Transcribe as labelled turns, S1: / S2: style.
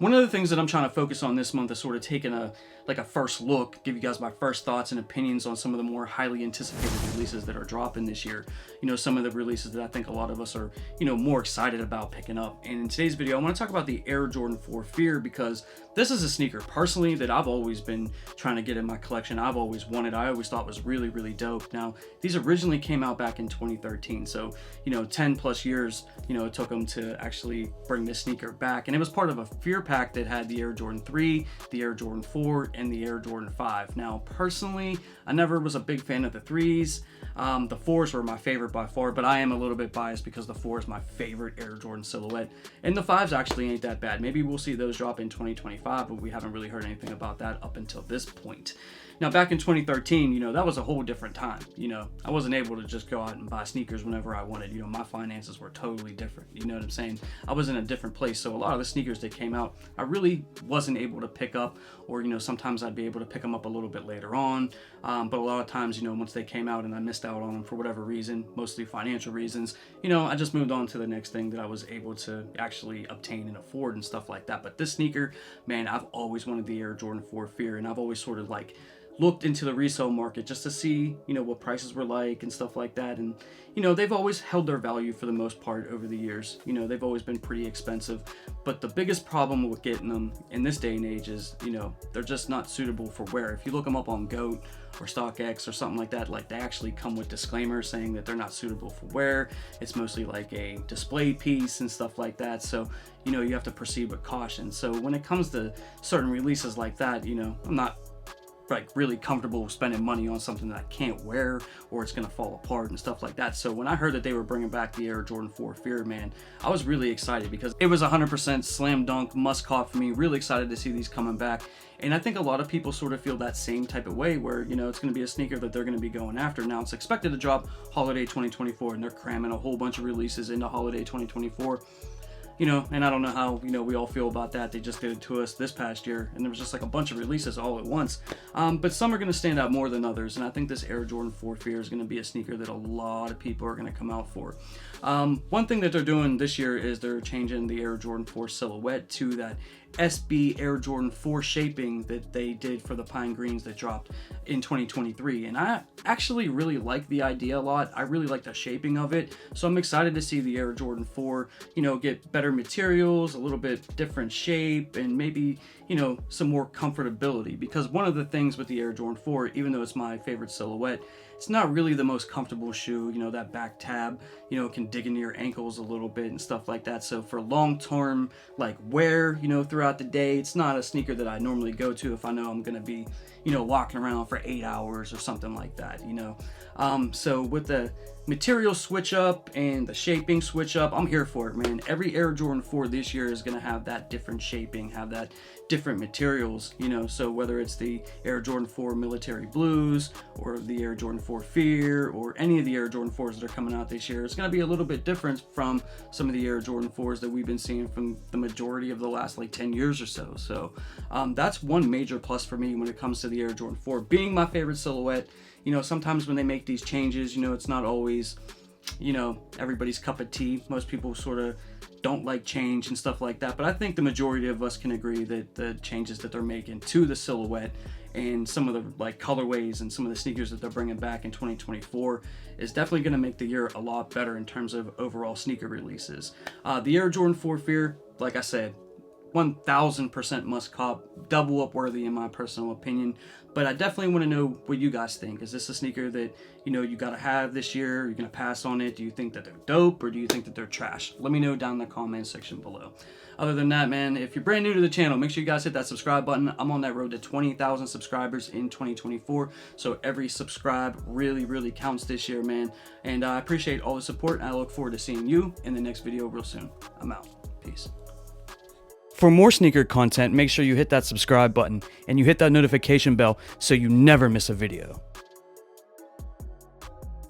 S1: One of the things that I'm trying to focus on this month is sort of taking a first look, give you guys my first thoughts and opinions on some of the more highly anticipated releases that are dropping this year. You know, some of the releases that I think a lot of us are, you know, more excited about picking up. And in today's video, I want to talk about the Air Jordan 4 Fear, because this is a sneaker personally that I've always been trying to get in my collection. I've always wanted. I always thought was really, really dope. Now, these originally came out back in 2013. So, you know, 10 plus years, you know, it took them to actually bring this sneaker back. And it was part of a Fear pack that had the Air Jordan 3, the Air Jordan 4, and the Air Jordan 5. Now, personally, I never was a big fan of the 3s. The 4s were my favorite by far, but I am a little bit biased because the 4 is my favorite Air Jordan silhouette. And the 5s actually ain't that bad. Maybe we'll see those drop in 2025, but we haven't really heard anything about that up until this point. Now, back in 2013, you know, that was a whole different time. You know, I wasn't able to just go out and buy sneakers whenever I wanted. You know, my finances were totally different. You know what I'm saying? I was in a different place. So a lot of the sneakers that came out, I really wasn't able to pick up, or, you know, sometimes I'd be able to pick them up a little bit later on. But a lot of times, you know, once they came out and I missed out on them for whatever reason, mostly financial reasons, you know, I just moved on to the next thing that I was able to actually obtain and afford and stuff like that. But this sneaker, man, I've always wanted the Air Jordan 4 Fear, and I've always sort of like looked into the resale market just to see, you know, what prices were like and stuff like that. And, you know, they've always held their value for the most part over the years. You know, they've always been pretty expensive. But the biggest problem with getting them in this day and age is, you know, they're just not suitable for wear. If you look them up on GOAT or StockX or something like that, like, they actually come with disclaimers saying that they're not suitable for wear. It's mostly like a display piece and stuff like that. So, you know, you have to proceed with caution. So when it comes to certain releases like that, you know, I'm not like really comfortable spending money on something that I can't wear or it's gonna fall apart and stuff like that. So when I heard that they were bringing back the Air Jordan 4 Fear, man, I was really excited because it was 100% slam dunk must cop for me. Really excited to see these coming back. And I think a lot of people sort of feel that same type of way where, you know, it's going to be a sneaker that they're going to be going after. Now, it's expected to drop holiday 2024, and they're cramming a whole bunch of releases into holiday 2024. You know, and I don't know how, you know, we all feel about that. They just did it to us this past year, and there was just like a bunch of releases all at once. But some are going to stand out more than others, and I think this Air Jordan 4 Fear is going to be a sneaker that a lot of people are going to come out for. One thing that they're doing this year is they're changing the Air Jordan 4 silhouette to that SB Air Jordan 4 shaping that they did for the Pine Greens that dropped in 2023. And I actually really like the idea a lot. I really like the shaping of it. So I'm excited to see the Air Jordan 4, you know, get better materials, a little bit different shape, and maybe, you know, some more comfortability. Because one of the things with the Air Jordan 4, even though it's my favorite silhouette, it's not really the most comfortable shoe. You know, that back tab, you know, can dig into your ankles a little bit and stuff like that. So for long-term, like, wear, you know, throughout the day, it's not a sneaker that I normally go to if I know I'm going to be, you know, walking around for 8 hours or something like that, you know. So with the material switch up and the shaping switch up, I'm here for it, man. Every Air Jordan 4 this year is going to have that different shaping, have that different materials, you know. So whether it's the Air Jordan 4 Military Blues or the Air Jordan 4 Fear or any of the Air Jordan 4s that are coming out this year, it's going to be a little bit different from some of the Air Jordan 4s that we've been seeing from the majority of the last like 10 years or so. So that's one major plus for me when it comes to the Air Jordan 4 being my favorite silhouette. You know, sometimes when they make these changes, you know, it's not always, you know, everybody's cup of tea. Most people sort of don't like change and stuff like that. But I think the majority of us can agree that the changes that they're making to the silhouette and some of the like colorways and some of the sneakers that they're bringing back in 2024 is definitely going to make the year a lot better in terms of overall sneaker releases. The Air Jordan 4 Fear, like I said, 1000% must cop, double up worthy in my personal opinion. But I definitely want to know what you guys think. Is this a sneaker that, you know, you got to have this year? You're going to pass on it? Do you think that they're dope, or do you think that they're trash? Let me know down in the comment section below. Other than that, man, if you're brand new to the channel, make sure you guys hit that subscribe button. I'm on that road to 20,000 subscribers in 2024. So every subscribe really, really counts this year, man. And I appreciate all the support. And I look forward to seeing you in the next video real soon. I'm out. Peace. For more sneaker content, make sure you hit that subscribe button and you hit that notification bell so you never miss a video.